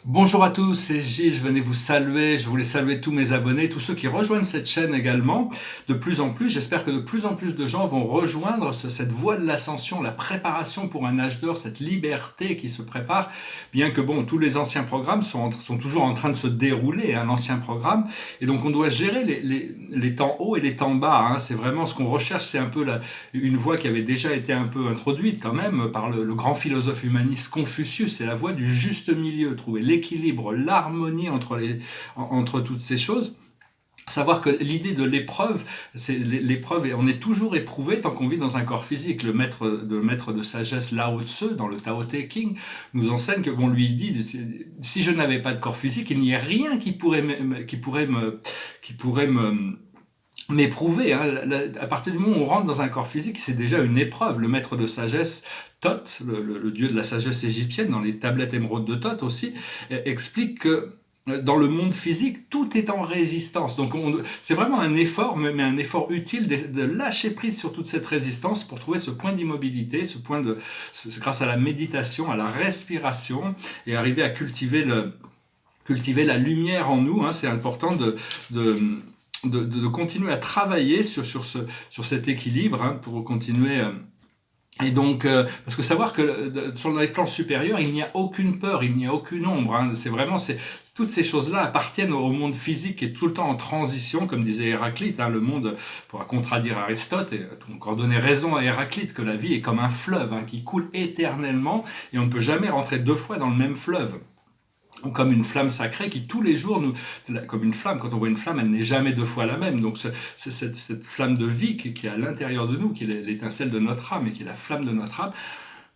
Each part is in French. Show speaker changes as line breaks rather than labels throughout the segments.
Bonjour à tous, c'est Gilles, je venais vous saluer, je voulais saluer tous mes abonnés, tous ceux qui rejoignent cette chaîne également. De plus en plus, j'espère que de plus en plus de gens vont rejoindre cette voie de l'ascension, la préparation pour un âge d'or, cette liberté qui se prépare, bien que bon, tous les anciens programmes sont toujours en train de se dérouler, un ancien programme, et donc on doit gérer les temps hauts et les temps bas, hein. C'est vraiment ce qu'on recherche, c'est un peu une voie qui avait déjà été un peu introduite quand même par le grand philosophe humaniste Confucius, c'est la voie du juste milieu, trouver l'équilibre, l'harmonie entre toutes ces choses. Savoir que l'idée de l'épreuve, c'est l'épreuve, et on est toujours éprouvé tant qu'on vit dans un corps physique. Le maître de sagesse Lao Tzu, dans le Tao Te Ching, nous enseigne que, bon, lui dit, si je n'avais pas de corps physique, il n'y a rien qui pourrait m'éprouver, hein. À partir du moment où on rentre dans un corps physique, c'est déjà une épreuve. Le maître de sagesse, Thoth, le dieu de la sagesse égyptienne, dans les tablettes émeraudes de Thoth aussi, explique que dans le monde physique, tout est en résistance. Donc c'est vraiment un effort, mais un effort utile de lâcher prise sur toute cette résistance pour trouver ce point d'immobilité, grâce à la méditation, à la respiration, et arriver à cultiver la lumière en nous, hein. C'est important de, de continuer à travailler sur cet équilibre, hein, pour continuer. Et donc, parce que savoir que sur les plans supérieurs, il n'y a aucune peur, il n'y a aucune ombre, hein. Toutes ces choses-là appartiennent au monde physique qui est tout le temps en transition, comme disait Héraclite, hein. Le monde, pour contredire Aristote, et encore donner raison à Héraclite, que la vie est comme un fleuve, hein, qui coule éternellement, et on ne peut jamais rentrer deux fois dans le même fleuve. Ou comme une flamme sacrée qui tous les jours comme une flamme, quand on voit une flamme, elle n'est jamais deux fois la même. Donc c'est cette flamme de vie qui est à l'intérieur de nous, qui est l'étincelle de notre âme et qui est la flamme de notre âme,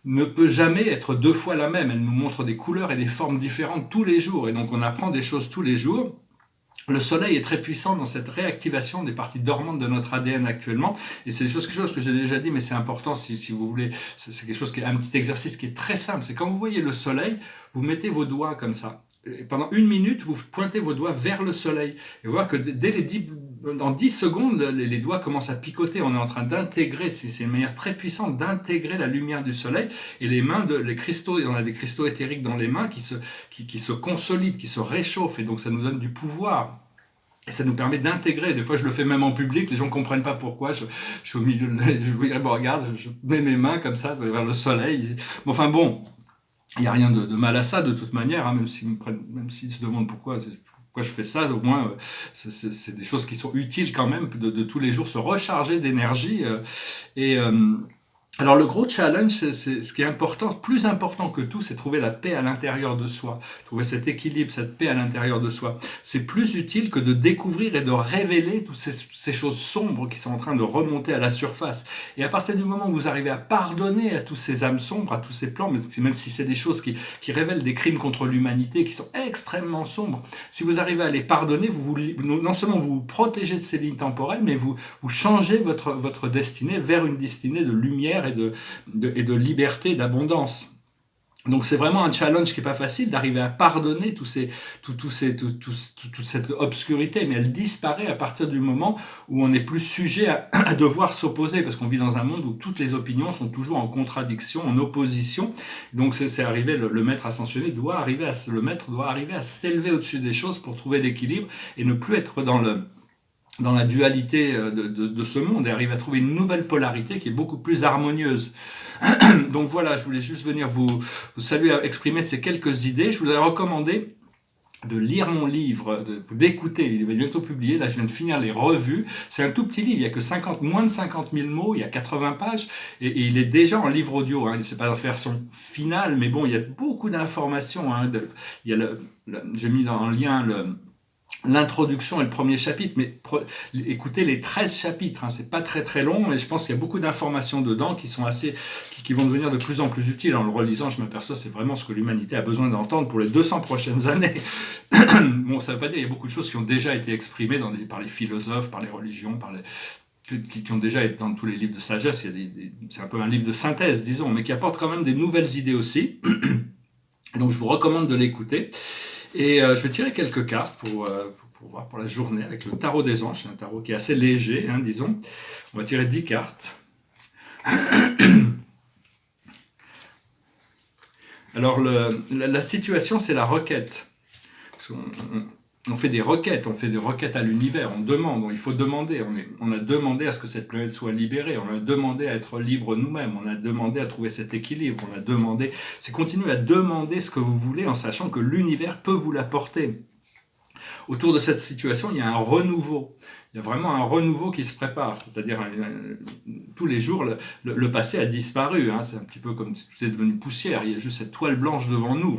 ne peut jamais être deux fois la même. Elle nous montre des couleurs et des formes différentes tous les jours, et donc on apprend des choses tous les jours. Le soleil est très puissant dans cette réactivation des parties dormantes de notre ADN actuellement, et c'est quelque chose que j'ai déjà dit, mais c'est important si vous voulez. C'est quelque chose qui est un petit exercice qui est très simple. C'est quand vous voyez le soleil, vous mettez vos doigts comme ça. Et pendant une minute, vous pointez vos doigts vers le soleil. Et vous voyez que dans 10 secondes, les doigts commencent à picoter. On est en train d'intégrer, c'est une manière très puissante d'intégrer la lumière du soleil. Et les cristaux, on a des cristaux éthériques dans les mains qui se consolident, qui se réchauffent. Et donc ça nous donne du pouvoir. Et ça nous permet d'intégrer. Des fois, je le fais même en public. Les gens ne comprennent pas pourquoi. Je suis au milieu bon, regarde, je mets mes mains comme ça vers le soleil. Enfin bon, il n'y a rien de mal à ça de toute manière, hein, même s'ils se demandent pourquoi je fais ça. Au moins, c'est des choses qui sont utiles quand même, de tous les jours se recharger d'énergie. Et alors le gros challenge, c'est ce qui est important, plus important que tout, c'est trouver la paix à l'intérieur de soi, trouver cet équilibre, cette paix à l'intérieur de soi. C'est plus utile que de découvrir et de révéler toutes ces choses sombres qui sont en train de remonter à la surface. Et à partir du moment où vous arrivez à pardonner à tous ces âmes sombres, à tous ces plans, même si c'est des choses qui révèlent des crimes contre l'humanité, qui sont extrêmement sombres, si vous arrivez à les pardonner, non seulement vous vous protégez de ces lignes temporelles, mais vous changez votre destinée vers une destinée de lumière et de liberté, d'abondance. Donc c'est vraiment un challenge qui n'est pas facile d'arriver à pardonner toute cette obscurité, mais elle disparaît à partir du moment où on n'est plus sujet à devoir s'opposer, parce qu'on vit dans un monde où toutes les opinions sont toujours en contradiction, en opposition. Donc c'est arrivé, le maître ascensionné doit arriver à s'élever au-dessus des choses pour trouver l'équilibre et ne plus être dans la dualité de ce monde, et arrive à trouver une nouvelle polarité qui est beaucoup plus harmonieuse. Donc voilà, je voulais juste venir vous saluer, exprimer ces quelques idées. Je vous ai recommandé de lire mon livre, d'écouter, il va bientôt publier, là je viens de finir les revues, c'est un tout petit livre, il n'y a que moins de 50 000 mots, il y a 80 pages, et il est déjà en livre audio, hein. C'est pas la version finale, mais bon, il y a beaucoup d'informations, hein. J'ai mis en lien l'introduction et le premier chapitre, mais écoutez les 13 chapitres, hein, c'est pas très très long, et je pense qu'il y a beaucoup d'informations dedans qui vont devenir de plus en plus utiles. En le relisant, je m'aperçois que c'est vraiment ce que l'humanité a besoin d'entendre pour les 200 prochaines années. Bon, ça veut pas dire, il y a beaucoup de choses qui ont déjà été exprimées par les philosophes, par les religions, qui ont déjà été dans tous les livres de sagesse. C'est un peu un livre de synthèse, disons, mais qui apporte quand même des nouvelles idées aussi. Et donc je vous recommande de l'écouter. Et je vais tirer quelques cartes pour voir pour la journée avec le tarot des anges. C'est un tarot qui est assez léger, hein, disons. On va tirer 10 cartes. Alors, la situation, c'est la requête. Parce on fait des requêtes à l'univers, on demande, il faut demander, on a demandé à ce que cette planète soit libérée, on a demandé à être libre nous-mêmes, on a demandé à trouver cet équilibre, on a demandé, c'est continuer à demander ce que vous voulez en sachant que l'univers peut vous l'apporter. Autour de cette situation, il y a un renouveau. Il y a vraiment un renouveau qui se prépare, c'est-à-dire tous les jours, le passé a disparu. Hein. C'est un petit peu comme si tout est devenu poussière. Il y a juste cette toile blanche devant nous.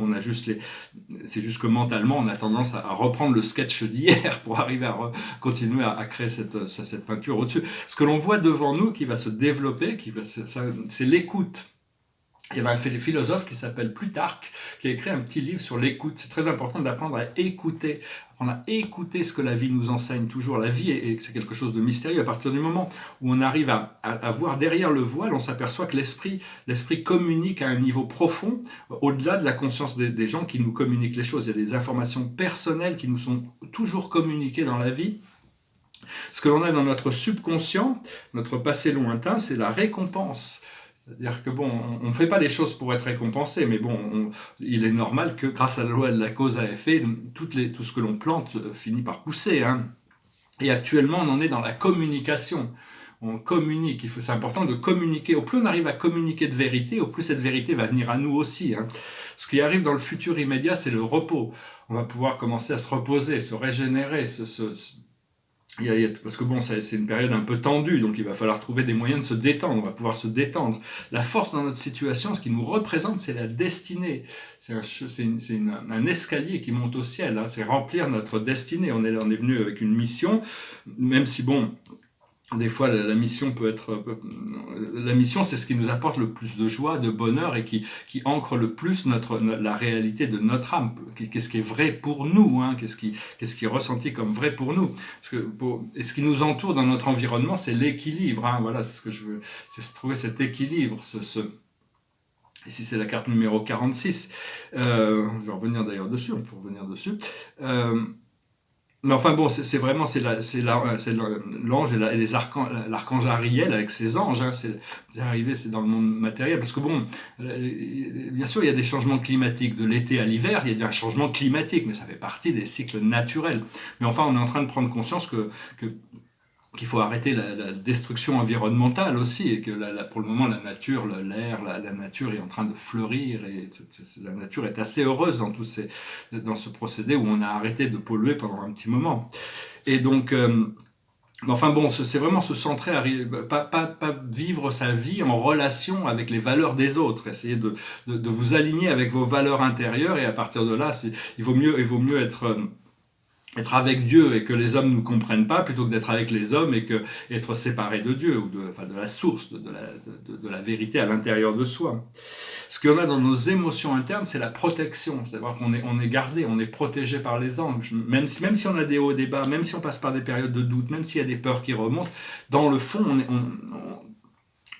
C'est juste que mentalement, on a tendance à reprendre le sketch d'hier pour arriver à continuer à créer cette peinture au-dessus. Ce que l'on voit devant nous, qui va se développer, c'est l'écoute. Il y avait un philosophe qui s'appelle Plutarque, qui a écrit un petit livre sur l'écoute. C'est très important d'apprendre à écouter ce que la vie nous enseigne toujours. La vie, c'est quelque chose de mystérieux. À partir du moment où on arrive à voir derrière le voile, on s'aperçoit que l'esprit communique à un niveau profond, au-delà de la conscience des gens qui nous communiquent les choses. Il y a des informations personnelles qui nous sont toujours communiquées dans la vie. Ce que l'on a dans notre subconscient, notre passé lointain, c'est la récompense. C'est-à-dire que bon, on ne fait pas les choses pour être récompensé, mais bon, il est normal que grâce à la loi de la cause à effet, tout ce que l'on plante finit par pousser. Hein. Et actuellement, on en est dans la communication. On communique, c'est important de communiquer. Au plus on arrive à communiquer de vérité, au plus cette vérité va venir à nous aussi. Hein. Ce qui arrive dans le futur immédiat, c'est le repos. On va pouvoir commencer à se reposer, se régénérer, parce que bon, c'est une période un peu tendue, donc il va falloir trouver des moyens de se détendre, on va pouvoir se détendre. La force dans notre situation, ce qui nous représente, c'est la destinée. C'est un escalier qui monte au ciel, hein, c'est remplir notre destinée. On est venu avec une mission, même si bon, des fois la mission peut être... La mission, c'est ce qui nous apporte le plus de joie, de bonheur et qui ancre le plus la réalité de notre âme. Qu'est-ce qui est vrai pour nous, hein, qu'est-ce qui est ressenti comme vrai pour nous. Et ce qui nous entoure dans notre environnement, c'est l'équilibre. Hein, voilà, c'est ce que je veux. C'est trouver cet équilibre. Ici, c'est la carte numéro 46. Je vais revenir d'ailleurs dessus, on peut revenir dessus. Mais enfin bon, c'est l'ange et l'archange Ariel avec ses anges. Hein, c'est arrivé, c'est dans le monde matériel. Parce que bon, bien sûr, il y a des changements climatiques. De l'été à l'hiver, il y a un changement climatique, mais ça fait partie des cycles naturels. Mais enfin, on est en train de prendre conscience qu'il faut arrêter la destruction environnementale aussi, et que pour le moment, la nature, l'air, la nature est en train de fleurir, et la nature est assez heureuse dans ce procédé où on a arrêté de polluer pendant un petit moment. Et donc, enfin bon, c'est vraiment se centrer, pas vivre sa vie en relation avec les valeurs des autres, essayer de vous aligner avec vos valeurs intérieures, et à partir de là, il vaut mieux être avec Dieu et que les hommes ne nous comprennent pas, plutôt que d'être avec les hommes et être séparé de Dieu, ou de la source, de la vérité à l'intérieur de soi. Ce qu'on a dans nos émotions internes, c'est la protection, c'est-à-dire qu'on est gardé, on est protégé par les anges, même si on a des hauts et des bas, même si on passe par des périodes de doute, même s'il y a des peurs qui remontent, dans le fond,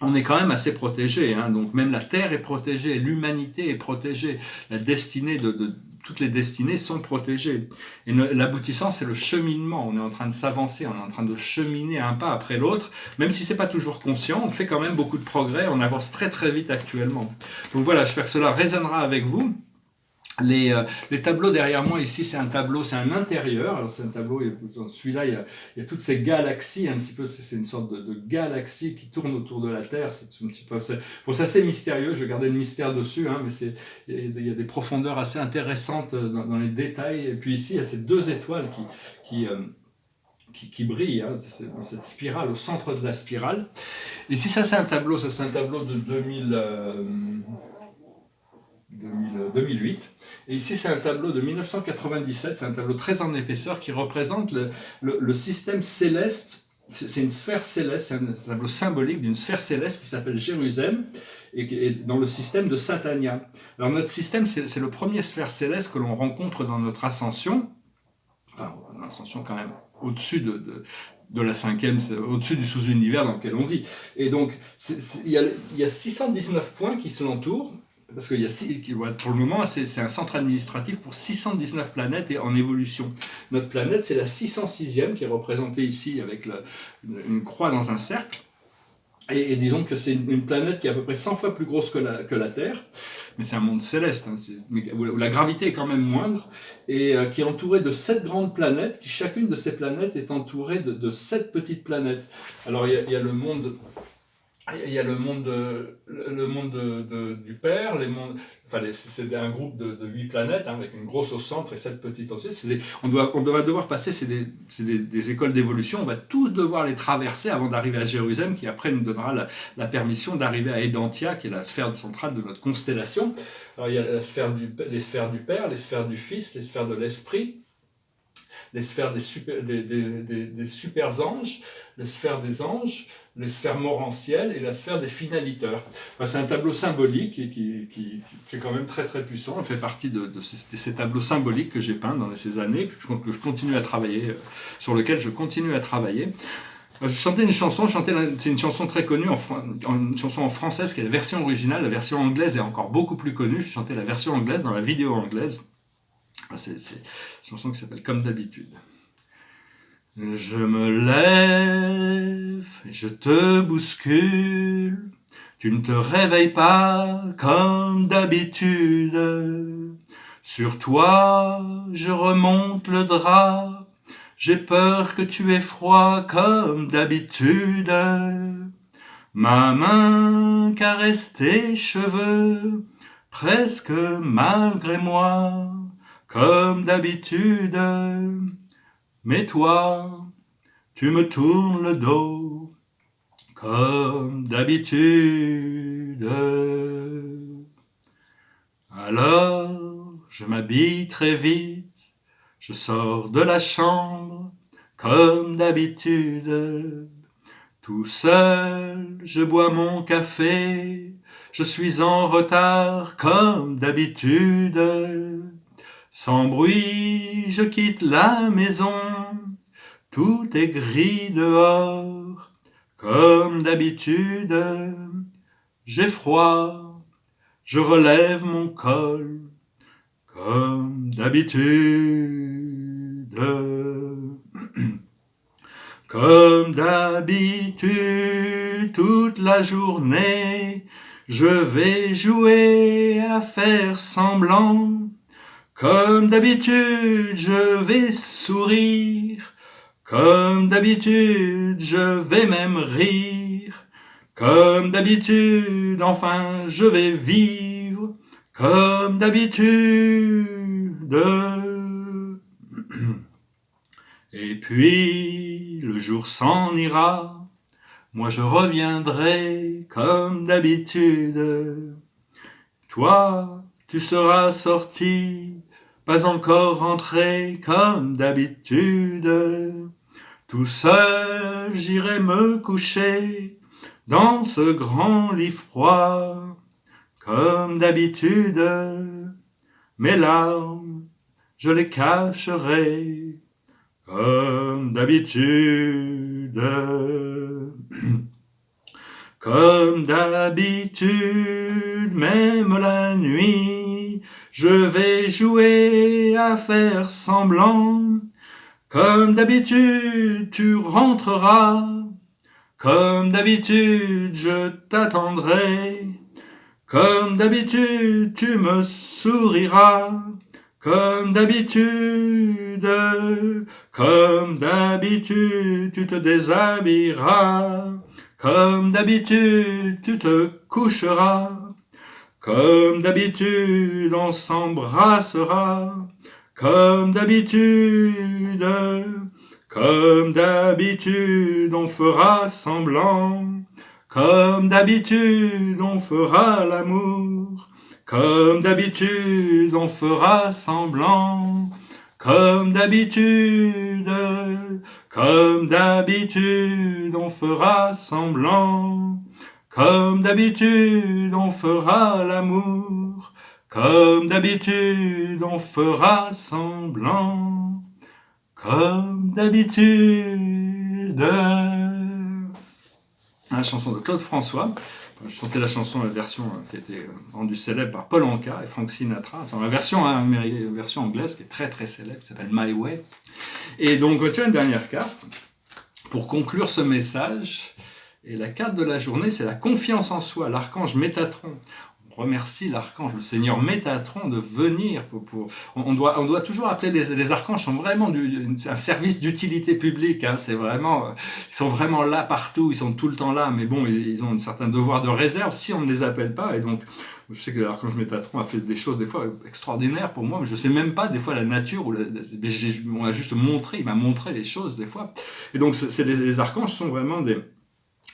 on est quand même assez protégé, hein. Donc même la Terre est protégée, l'humanité est protégée, la destinée toutes les destinées sont protégées. Et l'aboutissant, c'est le cheminement. On est en train de s'avancer, on est en train de cheminer un pas après l'autre. Même si ce n'est pas toujours conscient, on fait quand même beaucoup de progrès, on avance très très vite actuellement. Donc voilà, j'espère que cela résonnera avec vous. Les tableaux derrière moi ici, c'est un intérieur. Alors c'est un tableau, dans celui-là il y a toutes ces galaxies un petit peu, c'est une sorte de galaxie qui tourne autour de la Terre. C'est un petit peu, c'est assez mystérieux. Je vais garder le mystère dessus, hein, mais il y a des profondeurs assez intéressantes dans les détails. Et puis ici il y a ces deux étoiles qui brillent, hein, dans cette spirale, au centre de la spirale. Et si ça c'est un tableau de 2008. Et ici, c'est un tableau de 1997, c'est un tableau très en épaisseur qui représente le système céleste. C'est une sphère céleste, c'est un tableau symbolique d'une sphère céleste qui s'appelle Jérusalem, et dans le système de Satania. Alors notre système, c'est le premier sphère céleste que l'on rencontre dans notre ascension, enfin, une ascension quand même au-dessus de la cinquième, au-dessus du sous-univers dans lequel on vit. Et donc, il y a 619 points qui l'entourent, parce qu'il y a, pour le moment, c'est un centre administratif pour 619 planètes et en évolution. Notre planète, c'est la 606e qui est représentée ici avec une croix dans un cercle. Et disons que c'est une planète qui est à peu près 100 fois plus grosse que la Terre. mais c'est un monde céleste, hein, où la gravité est quand même moindre, et qui est entouré de 7 grandes planètes, qui chacune de ces planètes est entourée de 7 petites planètes. Alors il y a le monde... Il y a le monde du Père, c'est un groupe de 8 planètes, hein, avec une grosse au centre et 7 petites au-dessus. On va devoir passer, c'est des écoles d'évolution, on va tous devoir les traverser avant d'arriver à Jérusalem, qui après nous donnera la permission d'arriver à Edantia, qui est la sphère centrale de notre constellation. Alors il y a les sphères du Père, les sphères du Fils, les sphères de l'Esprit, les sphères des super anges, les sphères des anges, les sphères morantielles et la sphère des finaliteurs. Enfin, c'est un tableau symbolique qui est quand même très très puissant. Il fait partie de ces tableaux symboliques que j'ai peints dans ces années, que je continue à travailler, sur lesquels je continue à travailler. Je chantais une chanson, c'est une chanson très connue, une chanson en française qui est la version originale. La version anglaise est encore beaucoup plus connue. Je chantais la version anglaise dans la vidéo anglaise. C'est une chanson qui s'appelle Comme d'habitude. Je me lève et je te bouscule, tu ne te réveilles pas comme d'habitude. Sur toi, je remonte le drap, j'ai peur que tu aies froid comme d'habitude. Ma main caresse tes cheveux, presque malgré moi, comme d'habitude. Mais toi, tu me tournes le dos, comme d'habitude. Alors, je m'habille très vite, je sors de la chambre, comme d'habitude. Tout seul, je bois mon café, je suis en retard, comme d'habitude. Sans bruit, je quitte la maison, tout est gris dehors, comme d'habitude. J'ai froid, je relève mon col, comme d'habitude. Comme d'habitude, toute la journée, je vais jouer à faire semblant. Comme d'habitude, je vais sourire. Comme d'habitude, je vais même rire. Comme d'habitude, enfin, je vais vivre. Comme d'habitude. Et puis, le jour s'en ira. Moi, je reviendrai comme d'habitude. Toi, tu seras sorti, pas encore rentré comme d'habitude. Tout seul, j'irai me coucher dans ce grand lit froid, comme d'habitude. Mes larmes, je les cacherai, comme d'habitude. Comme d'habitude, même la nuit, je vais jouer à faire semblant. Comme d'habitude, tu rentreras. Comme d'habitude, je t'attendrai. Comme d'habitude, tu me souriras. Comme d'habitude, comme d'habitude, tu te déshabilleras. Comme d'habitude, tu te coucheras. Comme d'habitude, on s'embrassera. Comme d'habitude, comme d'habitude, on fera semblant. Comme d'habitude, on fera l'amour. Comme d'habitude, on fera semblant. Comme d'habitude, comme d'habitude, on fera semblant. Comme d'habitude, on fera l'amour. Comme d'habitude, on fera semblant. Comme d'habitude. La chanson de Claude François. Je chantais la chanson, la version qui a été rendue célèbre par Paul Anka et Frank Sinatra. C'est la version anglaise qui est très très célèbre, qui s'appelle My Way. Et donc, tiens, une dernière carte pour conclure ce message. Et la carte de la journée, c'est la confiance en soi, l'archange Métatron. remercie l'archange, le Seigneur Métatron, de venir on doit toujours appeler les archanges, sont vraiment un service d'utilité publique, hein, c'est vraiment, ils sont vraiment là partout, ils sont tout le temps là, mais bon, ils ont un certain devoir de réserve si on ne les appelle pas, et donc je sais que l'archange Métatron a fait des choses des fois extraordinaires pour moi, mais je sais même pas des fois la nature, on a juste montré, il m'a montré les choses des fois. Et donc les archanges sont vraiment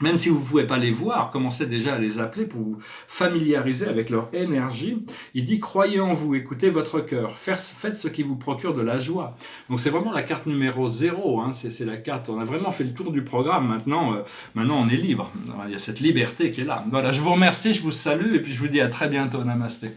même si vous ne pouvez pas les voir, commencez déjà à les appeler pour vous familiariser avec leur énergie. Il dit, croyez en vous, écoutez votre cœur, faites ce qui vous procure de la joie. Donc c'est vraiment la carte numéro 0, hein, c'est la carte, on a vraiment fait le tour du programme, maintenant on est libre. Il y a cette liberté qui est là. Voilà, je vous remercie, je vous salue, et puis je vous dis à très bientôt, namasté.